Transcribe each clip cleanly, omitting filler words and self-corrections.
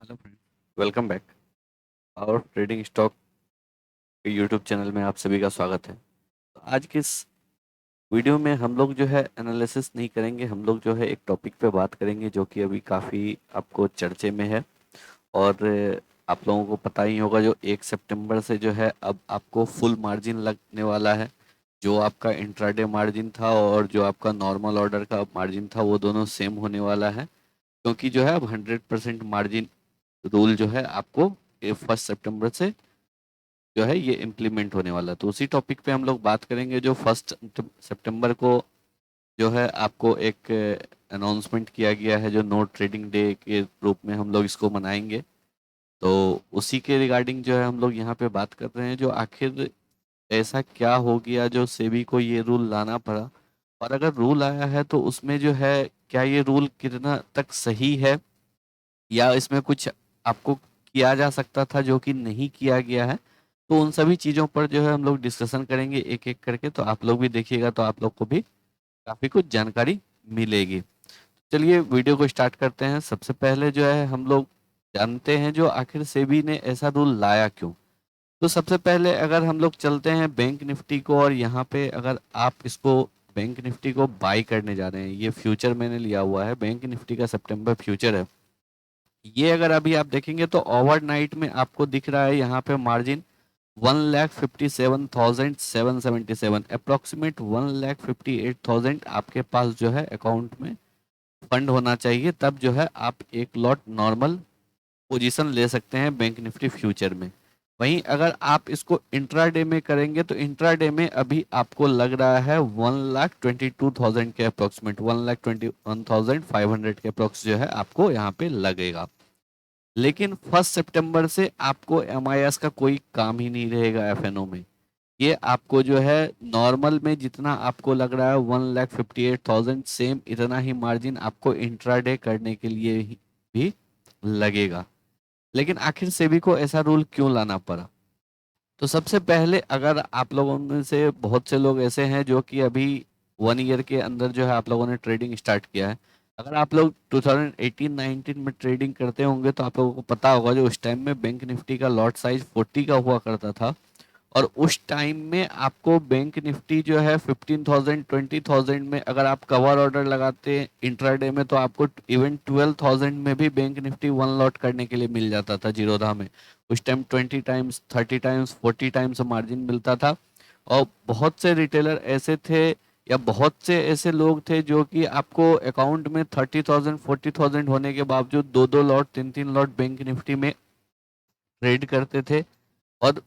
Hello friend, welcome back. और trading stock के YouTube channel में आप सभी का स्वागत है। तो आज की इस वीडियो में हम लोग जो है एनालिसिस नहीं करेंगे, हम लोग जो है एक टॉपिक पे बात करेंगे जो कि अभी काफ़ी आपको चर्चे में है। और आप लोगों को पता ही होगा, जो 1 सितंबर से जो है अब आपको फुल मार्जिन लगने वाला है। जो आपका इंट्राडे मार्जिन था और जो आपका नॉर्मल ऑर्डर का मार्जिन था वो दोनों सेम होने वाला है, क्योंकि जो है अब 100% मार्जिन रूल जो है आपको 1 सितंबर से जो है ये इम्प्लीमेंट होने वाला है। तो उसी टॉपिक पे हम लोग बात करेंगे। जो 1 सितंबर को जो है आपको एक अनाउंसमेंट किया गया है, जो नो ट्रेडिंग डे के रूप में हम लोग इसको मनाएंगे। तो उसी के रिगार्डिंग जो है हम लोग यहाँ पे बात कर रहे हैं, जो आखिर ऐसा क्या हो गया जो सेबी को ये रूल लाना पड़ा। और अगर रूल आया है तो उसमें जो है क्या ये रूल कितना तक सही है, या इसमें कुछ आपको किया जा सकता था जो कि नहीं किया गया है। तो उन सभी चीज़ों पर जो है हम लोग डिस्कशन करेंगे एक एक करके। तो आप लोग भी देखिएगा तो आप लोग को भी काफ़ी कुछ जानकारी मिलेगी। चलिए वीडियो को स्टार्ट करते हैं। सबसे पहले जो है हम लोग जानते हैं जो आखिर सेबी ने ऐसा रूल लाया क्यों। तो सबसे पहले अगर हम लोग चलते हैं बैंक निफ्टी को, और यहाँ पे अगर आप इसको बैंक निफ्टी को बाई करने जा रहे हैं, ये फ्यूचर मैंने लिया हुआ है, बैंक निफ्टी का सितंबर फ्यूचर है। ये अगर अभी आप देखेंगे तो ओवरनाइट में आपको दिख रहा है यहाँ पे मार्जिन 1,57,777, अप्रोक्सीमेट 1,58,000 आपके पास जो है अकाउंट में फंड होना चाहिए, तब जो है आप एक लॉट नॉर्मल पोजीशन ले सकते हैं बैंक निफ्टी फ्यूचर में। वहीं अगर आप इसको इंट्राडे में करेंगे तो इंट्राडे में अभी आपको लग रहा है 1,22,000 के अप्रोक्सीमेट, 1,21,500 के अप्रोक्स जो है आपको यहाँ पे लगेगा। लेकिन 1 सितंबर से आपको एमआईएस का कोई काम ही नहीं रहेगा एफएनओ में। ये आपको जो है नॉर्मल में जितना आपको लग रहा है 1,58,000, सेम इतना ही मार्जिन आपको इंट्राडे करने के लिए ही भी लगेगा। लेकिन आखिर सेबी को ऐसा रूल क्यों लाना पड़ा। तो सबसे पहले अगर आप लोगों में से बहुत से लोग ऐसे हैं जो कि अभी 1 ईयर के अंदर जो है आप लोगों ने ट्रेडिंग स्टार्ट किया है। अगर आप लोग 2018-19 में ट्रेडिंग करते होंगे तो आप लोगों को पता होगा, जो उस टाइम में बैंक निफ्टी का लॉट साइज 40 का हुआ करता था। और उस टाइम में आपको बैंक निफ्टी जो है 15,000 20,000 में अगर आप कवर ऑर्डर लगाते इंट्राडे में तो आपको इवन 12,000 में भी बैंक निफ्टी वन लॉट करने के लिए मिल जाता था जीरोधा में। उस time 20 times 30 times 40 times margin मिलता था। और बहुत से रिटेलर ऐसे थे, या बहुत से ऐसे लोग थे जो कि आपको अकाउंट में 30,000 40,000 होने के बावजूद दो दो लॉट तीन तीन लॉट बैंक निफ्टी में ट्रेड करते थे। और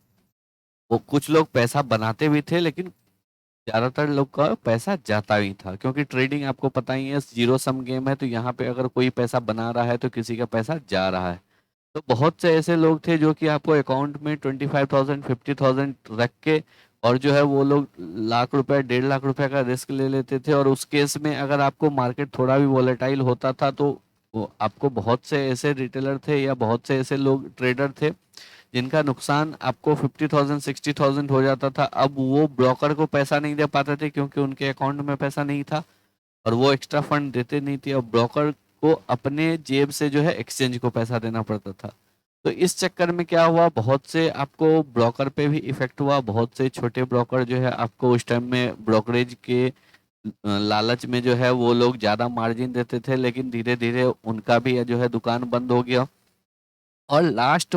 वो कुछ लोग पैसा बनाते भी थे, लेकिन ज्यादातर लोग का पैसा जाता ही था, क्योंकि ट्रेडिंग आपको पता ही है जीरो सम गेम है। तो यहाँ पे अगर कोई पैसा बना रहा है तो किसी का पैसा जा रहा है। तो बहुत से ऐसे लोग थे जो कि आपको अकाउंट में 25,000 50,000 रख के, और जो है वो लोग लाख रुपए 1.5 लाख रुपए का रिस्क ले लेते थे। और उस केस में अगर आपको मार्केट थोड़ा भी वॉलेटाइल होता था तो वो आपको बहुत से ऐसे रिटेलर थे या बहुत से ऐसे लोग ट्रेडर थे जिनका नुकसान आपको 50,000 60,000 हो जाता था। अब वो ब्रोकर को पैसा नहीं दे पाते थे क्योंकि उनके अकाउंट में पैसा नहीं था, और वो एक्स्ट्रा फंड देते नहीं थे, और ब्रोकर को अपने जेब से जो है एक्सचेंज को पैसा देना पड़ता था। तो इस चक्कर में क्या हुआ, बहुत से आपको ब्रोकर पे भी इफेक्ट हुआ। बहुत से छोटे ब्रोकर जो है आपको उस टाइम में ब्रोकरेज के लालच में जो है वो लोग ज़्यादा मार्जिन देते थे, लेकिन धीरे धीरे उनका भी जो है दुकान बंद हो गया। और लास्ट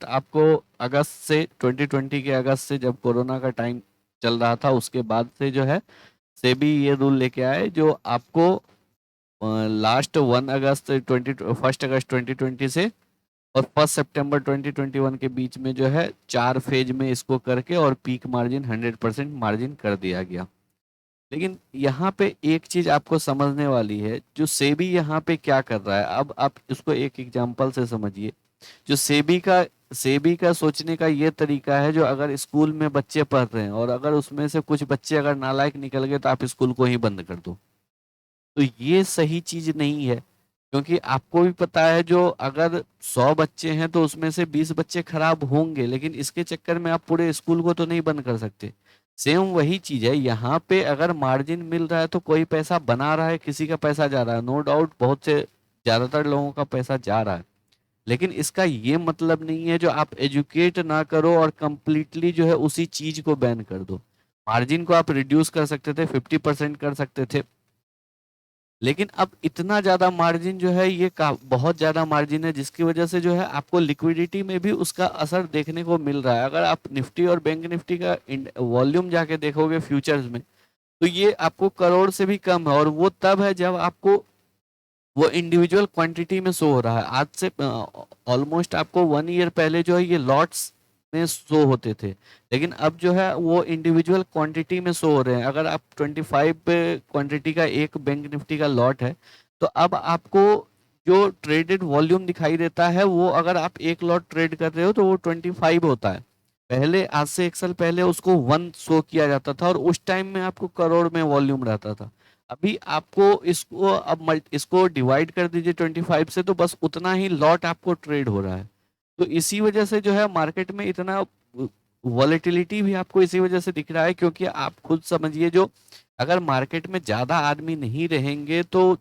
आपको अगस्त से 2020 के अगस्त से, जब कोरोना का टाइम चल रहा था, उसके बाद से जो है सेबी ये रूल लेके आए जो आपको लास्ट 1 अगस्त 20 1 अगस्त 2020 से और 1 सितंबर 2021 के बीच में जो है 4 फेज में इसको करके और पीक मार्जिन 100% मार्जिन कर दिया गया। लेकिन यहाँ पे एक चीज आपको समझने वाली है, जो सेबी यहाँ पे क्या कर रहा है। अब आप इसको एक एग्जांपल से समझिए। जो सेबी का सोचने का ये तरीका है, जो अगर स्कूल में बच्चे पढ़ रहे हैं और अगर उसमें से कुछ बच्चे अगर नालायक निकल गए तो आप स्कूल को ही बंद कर दो। तो ये सही चीज नहीं है, क्योंकि आपको भी पता है जो अगर 100 बच्चे हैं तो उसमें से 20 बच्चे खराब होंगे, लेकिन इसके चक्कर में आप पूरे स्कूल को तो नहीं बंद कर सकते। सेम वही चीज है यहाँ पे, अगर मार्जिन मिल रहा है तो कोई पैसा बना रहा है, किसी का पैसा जा रहा है, नो डाउट बहुत से ज्यादातर लोगों का पैसा जा रहा है। लेकिन इसका ये मतलब नहीं है जो आप एजुकेट ना करो और कंप्लीटली जो है उसी चीज को बैन कर दो। मार्जिन को आप रिड्यूस कर सकते थे, 50% कर सकते थे, लेकिन अब इतना ज्यादा मार्जिन जो है ये बहुत ज्यादा मार्जिन है, जिसकी वजह से जो है आपको लिक्विडिटी में भी उसका असर देखने को मिल रहा है। अगर आप निफ्टी और बैंक निफ्टी का वॉल्यूम जाके देखोगे फ्यूचर्स में, तो ये आपको करोड़ से भी कम है, और वो तब है जब आपको वो इंडिविजुअल क्वांटिटी में शो हो रहा है। आज से ऑलमोस्ट आपको 1 ईयर पहले जो है ये लॉट्स में शो होते थे, लेकिन अब जो है वो इंडिविजुअल क्वांटिटी में शो हो रहे हैं। अगर आप 25 क्वांटिटी का एक बैंक निफ्टी का लॉट है, तो अब आपको जो ट्रेडेड वॉल्यूम दिखाई देता है वो, अगर आप एक लॉट ट्रेड कर रहे हो तो वो 25 होता है। पहले आज से 1 साल पहले उसको 1 शो किया जाता था, और उस टाइम में आपको करोड़ में वॉल्यूम रहता था। अभी आपको इसको इसको डिवाइड कर दीजिए 25 से, तो बस उतना ही लॉट आपको ट्रेड हो रहा है। तो इसी वजह से जो है मार्केट में इतना वॉलेटिलिटी भी आपको इसी वजह से दिख रहा है, क्योंकि आप खुद समझिए, जो अगर मार्केट में ज्यादा आदमी नहीं रहेंगे तो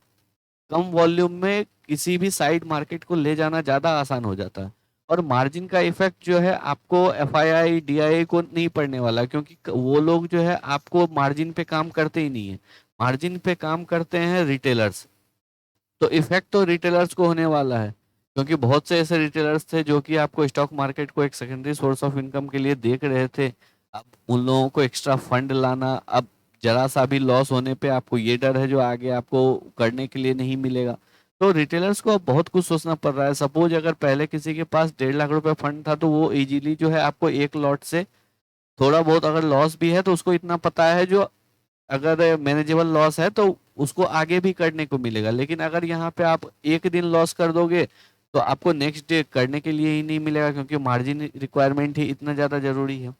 कम वॉल्यूम में किसी भी साइड मार्केट को ले जाना ज्यादा आसान हो जाता है। और मार्जिन का इफेक्ट जो है आपको एफआईआई डीआईआई को नहीं पड़ने वाला, क्योंकि वो लोग जो है आपको मार्जिन पे काम करते ही नहीं है, मार्जिन पे काम करते हैं रिटेलर्स। तो इफेक्ट तो रिटेलर्स को होने वाला है, क्योंकि बहुत से ऐसे रिटेलर्स थे जो कि आपको स्टॉक मार्केट को एक सेकेंडरी सोर्स ऑफ इनकम के लिए देख रहे थे। अब उन लोगों को एक्स्ट्रा फंड लाना, अब जरा सा भी लॉस होने पे आपको ये डर है जो आगे आपको करने के लिए नहीं मिलेगा। तो रिटेलर्स को अब बहुत कुछ सोचना पड़ रहा है। सपोज अगर पहले किसी के पास 1.5 लाख रुपए फंड था, तो वो इजीली जो है आपको एक लॉट से थोड़ा बहुत अगर लॉस भी है तो उसको इतना पता है, जो अगर मैनेजेबल लॉस है तो उसको आगे भी करने को मिलेगा। लेकिन अगर यहाँ पे आप एक दिन लॉस कर दोगे तो आपको नेक्स्ट डे करने के लिए ही नहीं मिलेगा, क्योंकि मार्जिन रिक्वायरमेंट ही इतना ज़्यादा जरूरी है।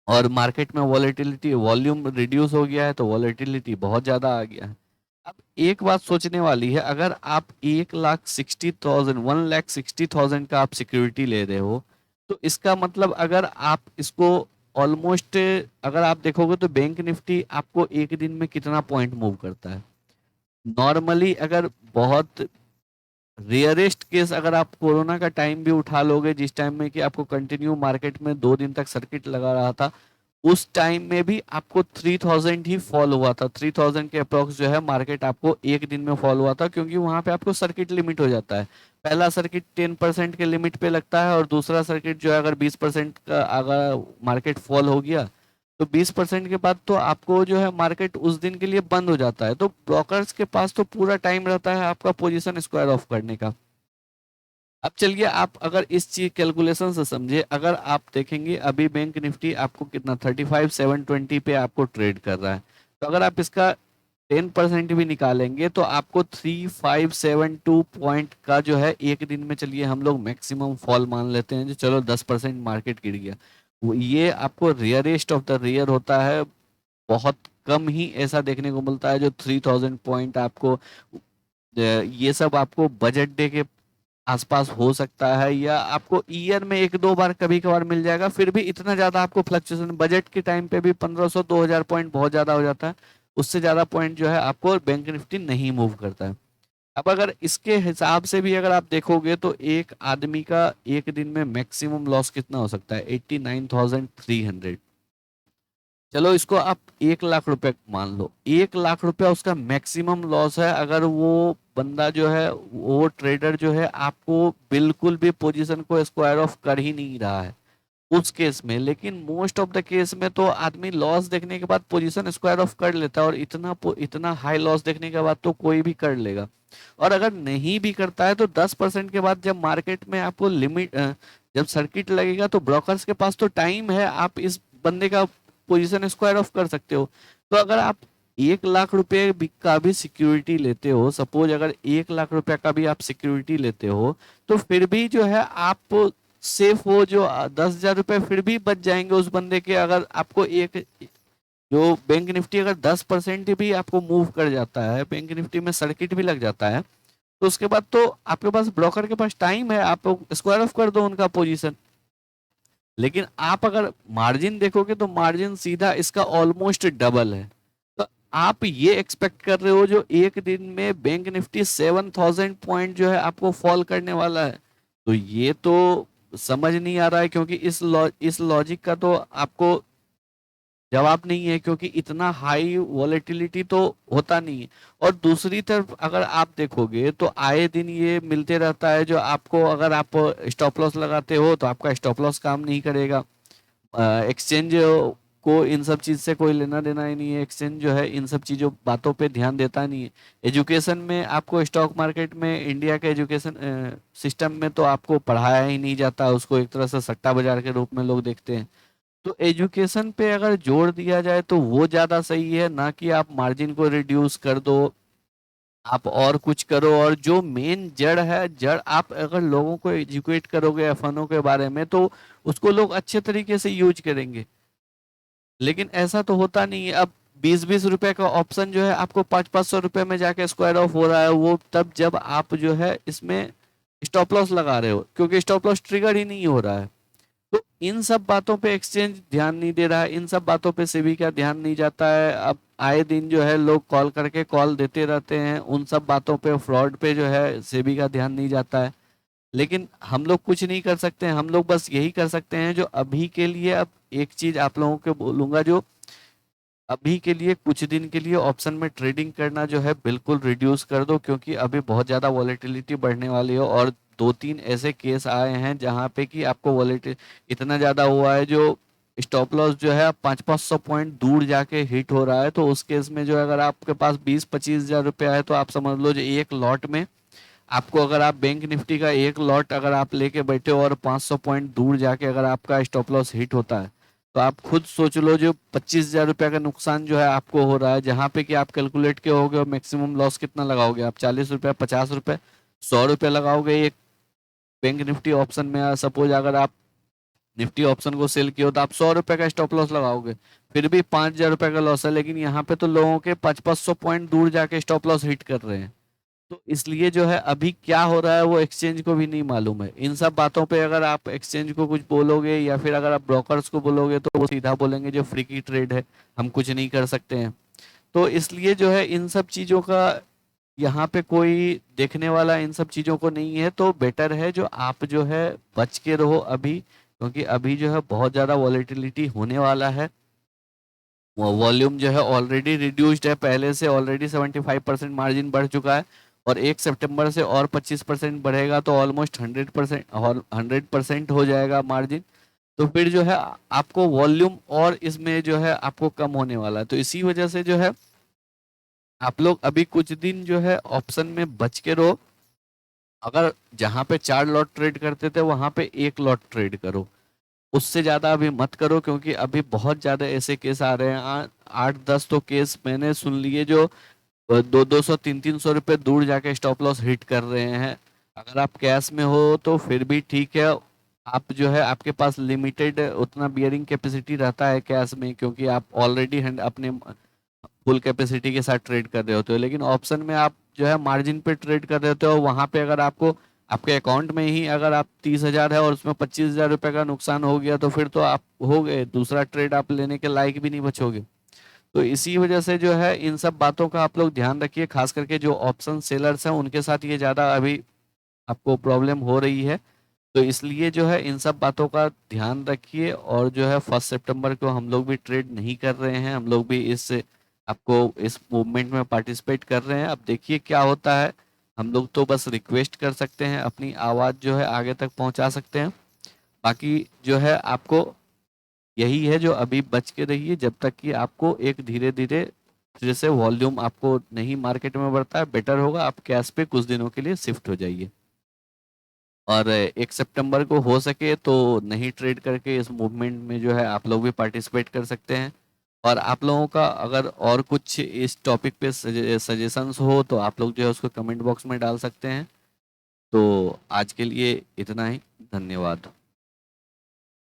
और मार्केट में वॉलेटिलिटी, वॉल्यूम रिड्यूस हो गया है, तो वॉलेटिलिटी बहुत ज़्यादा आ गया है। अब एक बात सोचने वाली है, अगर आप 1,60,000 1,60,000 का आप सिक्योरिटी ले रहे हो, तो इसका मतलब अगर आप इसको ऑलमोस्ट, अगर आप देखोगे तो बैंक निफ्टी आपको एक दिन में कितना पॉइंट मूव करता है नॉर्मली। अगर बहुत रेयरेस्ट केस अगर आप कोरोना का टाइम भी उठा लोगे, जिस टाइम में कि आपको कंटिन्यू मार्केट में 2 दिन तक सर्किट लगा रहा था, उस टाइम में भी आपको 3,000 ही फॉल हुआ था। 3,000 के अप्रोक्स जो है मार्केट आपको एक दिन में फॉल हुआ था, क्योंकि वहां पे आपको सर्किट लिमिट हो जाता है। पहला सर्किट 10% के लिमिट पे लगता है, और दूसरा सर्किट जो है अगर 20% का अगर मार्केट फॉल हो गया, तो 20% के बाद तो आपको जो है मार्केट उस दिन के लिए बंद हो जाता है। तो ब्रोकर्स के पास तो पूरा टाइम रहता है आपका पोजीशन स्क्वायर ऑफ करने का। अब चलिए आप अगर इस चीज कैलकुलेशन से समझे, अगर आप देखेंगे अभी बैंक निफ्टी आपको कितना 35,720 पे आपको ट्रेड कर रहा है, तो अगर आप इसका 10% भी निकालेंगे तो आपको 3,572 पॉइंट का जो है एक दिन में, चलिए हम लोग मैक्सिमम फॉल मान लेते हैं, जो चलो 10% मार्केट गिर गया, ये आपको रेयरेस्ट ऑफ द रेयर होता है। बहुत कम ही ऐसा देखने को मिलता है जो 3,000 पॉइंट आपको, ये सब आपको बजट डे के आसपास हो सकता है, या आपको ईयर में 1-2 बार कभी कभार मिल जाएगा। फिर भी इतना ज्यादा आपको फ्लक्चुएशन बजट के टाइम पे भी 1,500-2,000 पॉइंट बहुत ज्यादा हो जाता है। उससे ज्यादा पॉइंट जो है आपको बैंक निफ्टी नहीं मूव करता है। अब अगर इसके हिसाब से भी अगर आप देखोगे तो एक आदमी का एक दिन में मैक्सिमम लॉस कितना हो सकता है, 89,300। चलो इसको आप 1 लाख रुपए मान लो, 1 लाख रुपया उसका मैक्सिमम लॉस है। अगर वो बंदा जो है, वो ट्रेडर जो है, आपको बिल्कुल भी पोजीशन को स्क्वायर ऑफ कर ही नहीं रहा है उस केस में। लेकिन मोस्ट ऑफ द केस में तो आदमी लॉस देखने के बाद पोजीशन स्क्वायर ऑफ कर लेता है, और इतना हाई लॉस देखने के बाद तो कोई भी कर लेगा। और अगर नहीं भी करता है तो 10% के बाद जब मार्केट में आपको लिमिट, जब सर्किट लगेगा, तो ब्रोकर्स के पास तो टाइम है, आप इस बंदे का पोजीशन स्क्वायर ऑफ कर सकते हो। तो अगर आप 1 लाख रुपए का भी सिक्योरिटी लेते हो, सपोज अगर 1 लाख रुपए का भी आप सिक्योरिटी लेते हो, तो फिर भी जो है आप सेफ हो, जो 10,000 रुपए फिर भी बच जाएंगे उस बंदे के। अगर आपको एक, जो बैंक निफ्टी अगर 10% भी आपको मूव कर जाता है, बैंक निफ्टी में सर्किट भी लग जाता है, तो उसके बाद तो आपके पास ब्रोकर के पास टाइम है, आप स्क्वायर ऑफ कर दो उनका पोजीशन। लेकिन आप अगर मार्जिन देखोगे तो मार्जिन सीधा इसका ऑलमोस्ट डबल है। तो आप ये एक्सपेक्ट कर रहे हो जो एक दिन में बैंक निफ्टी 7,000 पॉइंट जो है आपको फॉल करने वाला है, तो ये तो समझ नहीं आ रहा है, क्योंकि इस लॉजिक का तो आपको जवाब नहीं है, क्योंकि इतना हाई वॉलेटिलिटी तो होता नहीं है। और दूसरी तरफ अगर आप देखोगे तो आए दिन ये मिलते रहता है, जो आपको अगर आप स्टॉप लॉस लगाते हो तो आपका स्टॉप लॉस काम नहीं करेगा। एक्सचेंज को इन सब चीज से कोई लेना देना ही नहीं है। एक्सचेंज जो है इन सब चीजों बातों पे ध्यान देता नहीं है। एजुकेशन में आपको स्टॉक मार्केट में इंडिया के एजुकेशन सिस्टम में तो आपको पढ़ाया ही नहीं जाता, उसको एक तरह से सट्टा बाजार के रूप में लोग देखते हैं। तो एजुकेशन पे अगर जोर दिया जाए तो वो ज्यादा सही है, ना कि आप मार्जिन को रिड्यूस कर दो, आप और कुछ करो। और जो मेन जड़ है, जड़ आप अगर लोगों को एजुकेट करोगे एफएनओ के बारे में तो उसको लोग अच्छे तरीके से यूज करेंगे। लेकिन ऐसा तो होता नहीं है। अब 20-20 रुपए का ऑप्शन जो है आपको 500-500 रुपए में जाके स्क्वायर ऑफ हो रहा है, वो तब जब आप जो है इसमें स्टॉप लॉस लगा रहे हो, क्योंकि स्टॉप लॉस ट्रिगर ही नहीं हो रहा है। तो इन सब बातों पे एक्सचेंज ध्यान नहीं दे रहा है, इन सब बातों पे सेबी का ध्यान नहीं जाता है। अब आए दिन जो है लोग कॉल करके कॉल देते रहते हैं, उन सब बातों पे, फ्रॉड पे जो है सेबी का ध्यान नहीं जाता है। लेकिन हम लोग कुछ नहीं कर सकते हैं, हम लोग बस यही कर सकते हैं जो अभी के लिए। अब एक चीज आप लोगों को बोलूंगा, जो अभी के लिए कुछ दिन के लिए ऑप्शन में ट्रेडिंग करना जो है बिल्कुल रिड्यूस कर दो, क्योंकि अभी बहुत ज़्यादा वॉलेटिलिटी बढ़ने वाली है। और 2-3 ऐसे केस आए हैं जहाँ पे कि आपको वॉलेटिल इतना ज़्यादा हुआ है, जो स्टॉप लॉस जो है 500-500 पॉइंट दूर जाके हिट हो रहा है। तो उस केस में जो है, अगर आपके पास 20-25 हज़ार रुपया है तो आप समझ लो जो एक लॉट में आपको, अगर आप बैंक निफ्टी का एक लॉट अगर आप लेके बैठे हो और 500 पॉइंट दूर जाके अगर आपका स्टॉप लॉस हिट होता है, तो आप खुद सोच लो जो 25 हज़ार रुपया का नुकसान जो है आपको हो रहा है। जहां पे कि आप कैलकुलेट के होगे और मैक्सिमम लॉस कितना लगाओगे, आप 40 रुपया, 50 रुपये, 100 रुपये लगाओगे एक बैंक निफ्टी ऑप्शन में। सपोज अगर आप निफ्टी ऑप्शन को सेल किया हो तो आप 100 रुपये का स्टॉप लॉस लगाओगे, फिर भी 5 हज़ार रुपये का लॉस है। लेकिन यहाँ पे तो लोगों के 500-500 पॉइंट दूर जाके स्टॉप लॉस हिट कर रहे हैं। तो इसलिए जो है अभी क्या हो रहा है वो एक्सचेंज को भी नहीं मालूम है। इन सब बातों पे अगर आप एक्सचेंज को कुछ बोलोगे या फिर अगर आप ब्रोकर्स को बोलोगे तो वो सीधा बोलेंगे जो फ्री की ट्रेड है, हम कुछ नहीं कर सकते हैं। तो इसलिए जो है इन सब चीज़ों का यहाँ पे कोई देखने वाला इन सब चीज़ों को नहीं है। तो बेटर है जो आप जो है बच के रहो अभी, क्योंकि अभी जो है बहुत ज़्यादा वॉलेटिलिटी होने वाला है। वॉल्यूम जो है ऑलरेडी रिड्यूस्ड है, पहले से ऑलरेडी 75% मार्जिन बढ़ चुका है। और 1 सितंबर से और 25% बढ़ेगा तो ऑलमोस्ट 100% और 100% हो जाएगा मार्जिन। तो फिर जो है आपको वॉल्यूम और इसमें जो है आपको कम होने वाला है। तो इसी वजह से जो है आप लोग अभी कुछ दिन जो है ऑप्शन में बच के रहो। अगर जहां पे 4 लॉट ट्रेड करते थे वहां पे 1 लॉट ट्रेड करो, उससे ज्यादा अभी मत करो, क्योंकि अभी बहुत ज्यादा ऐसे केस आ रहे हैं। 8-10 तो केस मैंने सुन लिए जो 200-300 रुपये दूर जाके स्टॉप लॉस हिट कर रहे हैं। अगर आप कैश में हो तो फिर भी ठीक है, आप जो है आपके पास लिमिटेड उतना बियरिंग कैपेसिटी रहता है कैश में, क्योंकि आप ऑलरेडी अपने फुल कैपेसिटी के साथ ट्रेड कर रहे होते हो। लेकिन ऑप्शन में आप जो है मार्जिन पे ट्रेड कर रहे होते हो, वहां पे अगर आपको आपके अकाउंट में ही अगर आप 30 हज़ार है और उसमें 25 हज़ार रुपये का नुकसान हो गया तो फिर तो आप हो गए, दूसरा ट्रेड आप लेने के लायक भी नहीं बचोगे। तो इसी वजह से जो है इन सब बातों का आप लोग ध्यान रखिए, खास करके जो ऑप्शन सेलर्स हैं उनके साथ ये ज़्यादा अभी आपको प्रॉब्लम हो रही है। तो इसलिए जो है इन सब बातों का ध्यान रखिए। और जो है 1 सितंबर को हम लोग भी ट्रेड नहीं कर रहे हैं, हम लोग भी इस आपको इस मूवमेंट में पार्टिसिपेट कर रहे हैं। अब देखिए क्या होता है। हम लोग तो बस रिक्वेस्ट कर सकते हैं, अपनी आवाज़ जो है आगे तक पहुंचा सकते हैं। बाकी जो है आपको यही है जो अभी बच के रहिए, जब तक कि आपको एक धीरे धीरे जैसे वॉल्यूम आपको नहीं मार्केट में बढ़ता है, बेटर होगा आप कैश पे कुछ दिनों के लिए शिफ्ट हो जाइए। और 1 सितंबर को हो सके तो नहीं ट्रेड करके इस मूवमेंट में जो है आप लोग भी पार्टिसिपेट कर सकते हैं। और आप लोगों का अगर और कुछ इस टॉपिक पे सजेशंस हो तो आप लोग जो है उसको कमेंट बॉक्स में डाल सकते हैं। तो आज के लिए इतना ही, धन्यवाद।